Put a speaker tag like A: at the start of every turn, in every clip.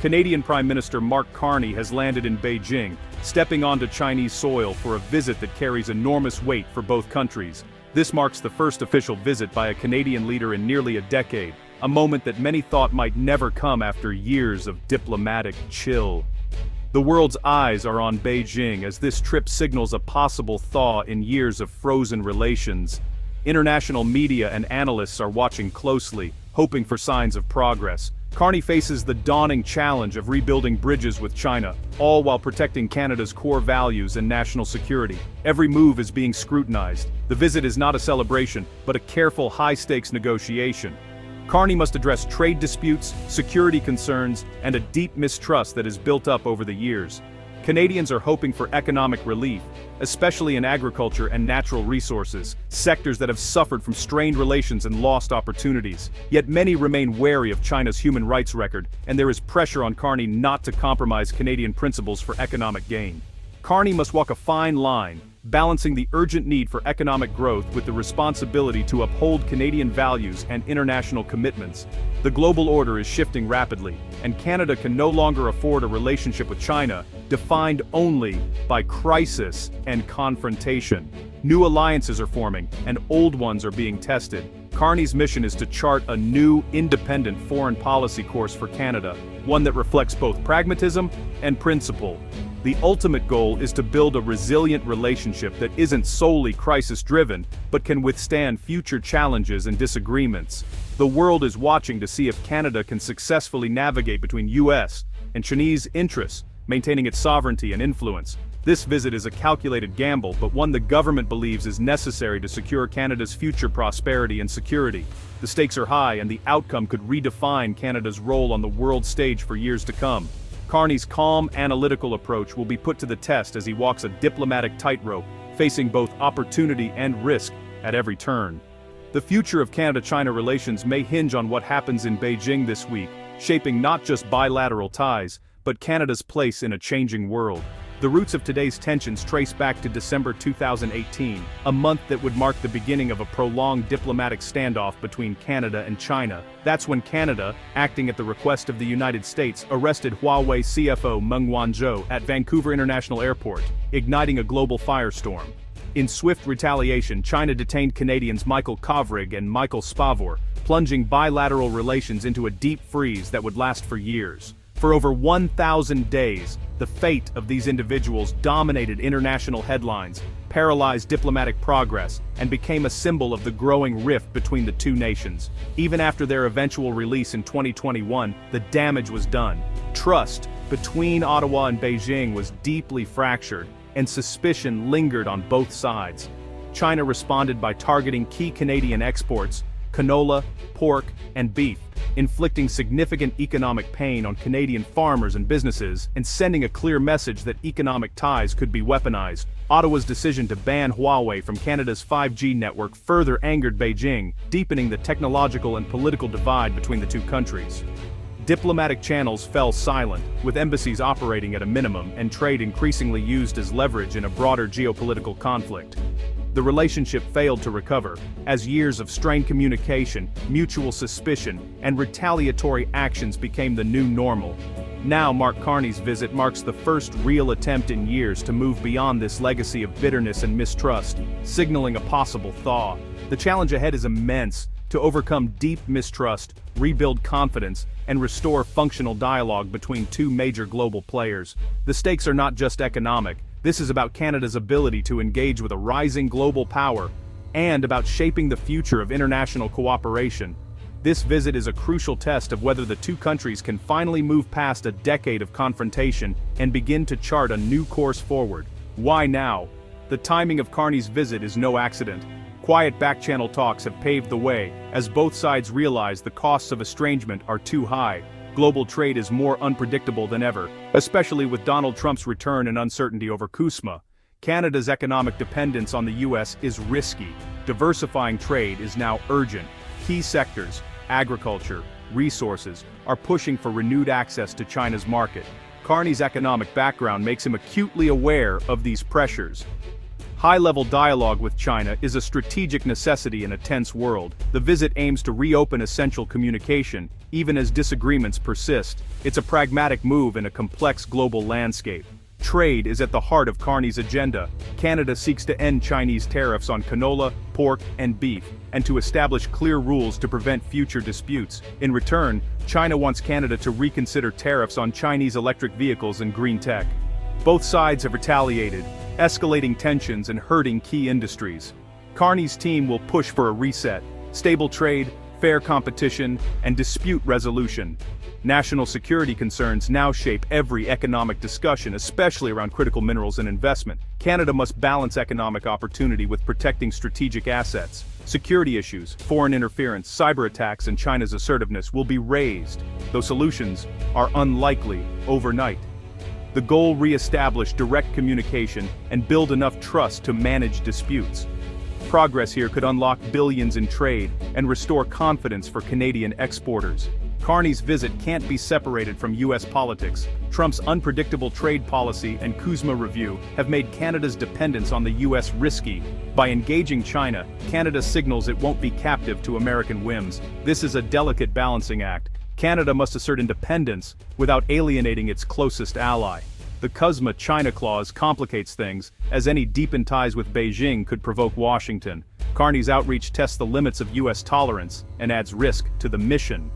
A: Canadian Prime Minister Mark Carney has landed in Beijing, stepping onto Chinese soil for a visit that carries enormous weight for both countries. This marks the first official visit by a Canadian leader in nearly a decade, a moment that many thought might never come after years of diplomatic chill. The world's eyes are on Beijing as this trip signals a possible thaw in years of frozen relations. International media and analysts are watching closely, hoping for signs of progress. Carney faces the dawning challenge of rebuilding bridges with China, all while protecting Canada's core values and national security. Every move is being scrutinized. The visit is not a celebration, but a careful, high-stakes negotiation. Carney must address trade disputes, security concerns, and a deep mistrust that has built up over the years. Canadians are hoping for economic relief, especially in agriculture and natural resources, sectors that have suffered from strained relations and lost opportunities. Yet many remain wary of China's human rights record, and there is pressure on Carney not to compromise Canadian principles for economic gain. Carney must walk a fine line, balancing the urgent need for economic growth with the responsibility to uphold Canadian values and international commitments. The global order is shifting rapidly, and Canada can no longer afford a relationship with China defined only by crisis and confrontation. New alliances are forming, and old ones are being tested. Carney's mission is to chart a new, independent foreign policy course for Canada, one that reflects both pragmatism and principle. The ultimate goal is to build a resilient relationship that isn't solely crisis-driven, but can withstand future challenges and disagreements. The world is watching to see if Canada can successfully navigate between US and Chinese interests, maintaining its sovereignty and influence. This visit is a calculated gamble, but one the government believes is necessary to secure Canada's future prosperity and security. The stakes are high, and the outcome could redefine Canada's role on the world stage for years to come. Carney's calm, analytical approach will be put to the test as he walks a diplomatic tightrope, facing both opportunity and risk at every turn. The future of Canada-China relations may hinge on what happens in Beijing this week, shaping not just bilateral ties, but Canada's place in a changing world. The roots of today's tensions trace back to December 2018, a month that would mark the beginning of a prolonged diplomatic standoff between Canada and China. That's when Canada, acting at the request of the United States, arrested Huawei CFO Meng Wanzhou at Vancouver International Airport, igniting a global firestorm. In swift retaliation, China detained Canadians Michael Kovrig and Michael Spavor, plunging bilateral relations into a deep freeze that would last for years. For over 1,000 days, the fate of these individuals dominated international headlines, paralyzed diplomatic progress, and became a symbol of the growing rift between the two nations. Even after their eventual release in 2021, the damage was done. Trust between Ottawa and Beijing was deeply fractured, and suspicion lingered on both sides. China responded by targeting key Canadian exports, canola, pork, and beef, inflicting significant economic pain on Canadian farmers and businesses, and sending a clear message that economic ties could be weaponized. Ottawa's decision to ban Huawei from Canada's 5G network further angered Beijing, deepening the technological and political divide between the two countries. Diplomatic channels fell silent, with embassies operating at a minimum and trade increasingly used as leverage in a broader geopolitical conflict. The relationship failed to recover, as years of strained communication, mutual suspicion, and retaliatory actions became the new normal. Now Mark Carney's visit marks the first real attempt in years to move beyond this legacy of bitterness and mistrust, signaling a possible thaw. The challenge ahead is immense: to overcome deep mistrust, rebuild confidence, and restore functional dialogue between two major global players. The stakes are not just economic. This is about Canada's ability to engage with a rising global power, and about shaping the future of international cooperation. This visit is a crucial test of whether the two countries can finally move past a decade of confrontation and begin to chart a new course forward. Why now? The timing of Carney's visit is no accident. Quiet back-channel talks have paved the way, as both sides realize the costs of estrangement are too high. Global trade is more unpredictable than ever, especially with Donald Trump's return and uncertainty over CUSMA. Canada's economic dependence on the US is risky. Diversifying trade is now urgent. Key sectors, agriculture, resources, are pushing for renewed access to China's market. Carney's economic background makes him acutely aware of these pressures. High-level dialogue with China is a strategic necessity in a tense world. The visit aims to reopen essential communication, even as disagreements persist. It's a pragmatic move in a complex global landscape. Trade is at the heart of Carney's agenda. Canada seeks to end Chinese tariffs on canola, pork, and beef, and to establish clear rules to prevent future disputes. In return, China wants Canada to reconsider tariffs on Chinese electric vehicles and green tech. Both sides have retaliated, escalating tensions and hurting key industries. Carney's team will push for a reset, stable trade, fair competition, and dispute resolution. National security concerns now shape every economic discussion, especially around critical minerals and investment. Canada must balance economic opportunity with protecting strategic assets. Security issues, foreign interference, cyber attacks, and China's assertiveness will be raised, though solutions are unlikely overnight. The goal: re-establish direct communication and build enough trust to manage disputes. Progress here could unlock billions in trade and restore confidence for Canadian exporters. Carney's visit can't be separated from U.S. politics. Trump's unpredictable trade policy and Kuzma review have made Canada's dependence on the U.S. risky. By engaging China, Canada signals it won't be captive to American whims. This is a delicate balancing act. Canada must assert independence without alienating its closest ally. The Kuzma-China clause complicates things, as any deepened ties with Beijing could provoke Washington. Carney's outreach tests the limits of U.S. tolerance and adds risk to the mission.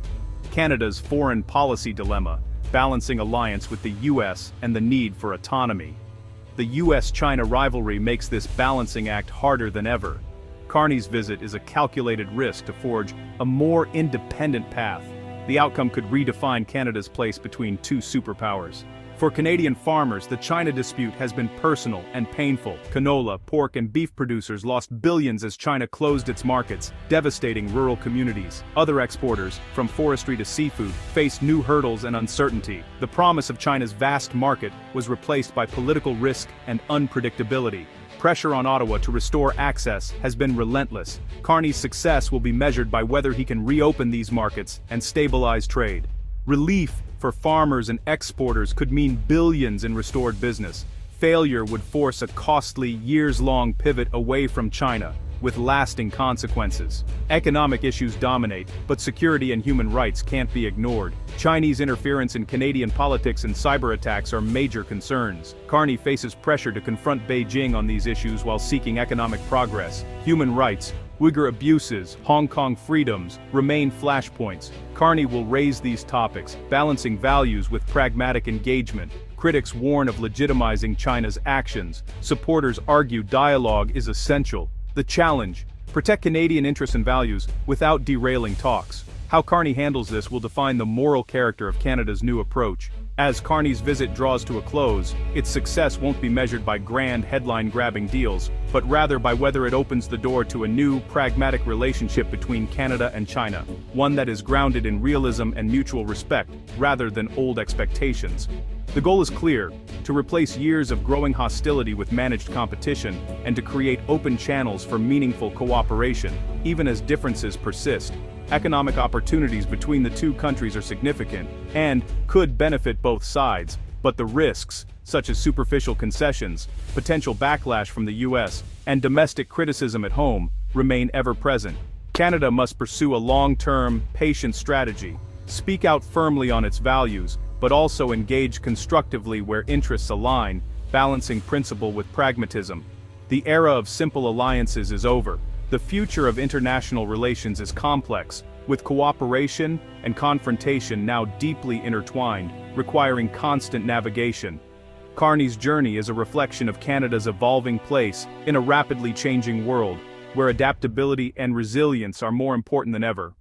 A: Canada's foreign policy dilemma, balancing alliance with the U.S. and the need for autonomy. The U.S.-China rivalry makes this balancing act harder than ever. Carney's visit is a calculated risk to forge a more independent path. The outcome could redefine Canada's place between two superpowers. For Canadian farmers, the China dispute has been personal and painful. Canola, pork, and beef producers lost billions as China closed its markets, devastating rural communities. Other exporters, from forestry to seafood, faced new hurdles and uncertainty. The promise of China's vast market was replaced by political risk and unpredictability. Pressure on Ottawa to restore access has been relentless. Carney's success will be measured by whether he can reopen these markets and stabilize trade. Relief for farmers and exporters could mean billions in restored business. Failure would force a costly, years-long pivot away from China, with lasting consequences. Economic issues dominate, but security and human rights can't be ignored. Chinese interference in Canadian politics and cyber attacks are major concerns. Carney faces pressure to confront Beijing on these issues while seeking economic progress. Human rights, Uyghur abuses, Hong Kong freedoms remain flashpoints. Carney will raise these topics, balancing values with pragmatic engagement. Critics warn of legitimizing China's actions. Supporters argue dialogue is essential. The challenge: protect Canadian interests and values without derailing talks. How Carney handles this will define the moral character of Canada's new approach. As Carney's visit draws to a close, its success won't be measured by grand headline-grabbing deals, but rather by whether it opens the door to a new, pragmatic relationship between Canada and China, one that is grounded in realism and mutual respect, rather than old expectations. The goal is clear: to replace years of growing hostility with managed competition, and to create open channels for meaningful cooperation, even as differences persist. Economic opportunities between the two countries are significant, and could benefit both sides, but the risks, such as superficial concessions, potential backlash from the U.S., and domestic criticism at home, remain ever present. Canada must pursue a long-term, patient strategy, speak out firmly on its values, but also engage constructively where interests align, balancing principle with pragmatism. The era of simple alliances is over. The future of international relations is complex, with cooperation and confrontation now deeply intertwined, requiring constant navigation. Carney's journey is a reflection of Canada's evolving place in a rapidly changing world, where adaptability and resilience are more important than ever.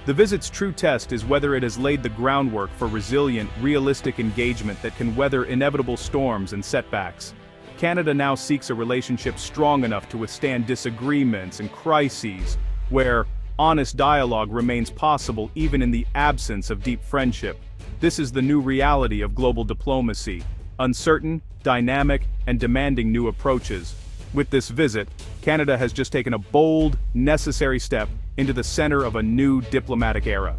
A: The visit's true test is whether it has laid the groundwork for resilient, realistic engagement that can weather inevitable storms and setbacks. Canada now seeks a relationship strong enough to withstand disagreements and crises, where honest dialogue remains possible even in the absence of deep friendship. This is the new reality of global diplomacy: uncertain, dynamic, and demanding new approaches. With this visit, Canada has just taken a bold, necessary step into the center of a new diplomatic era.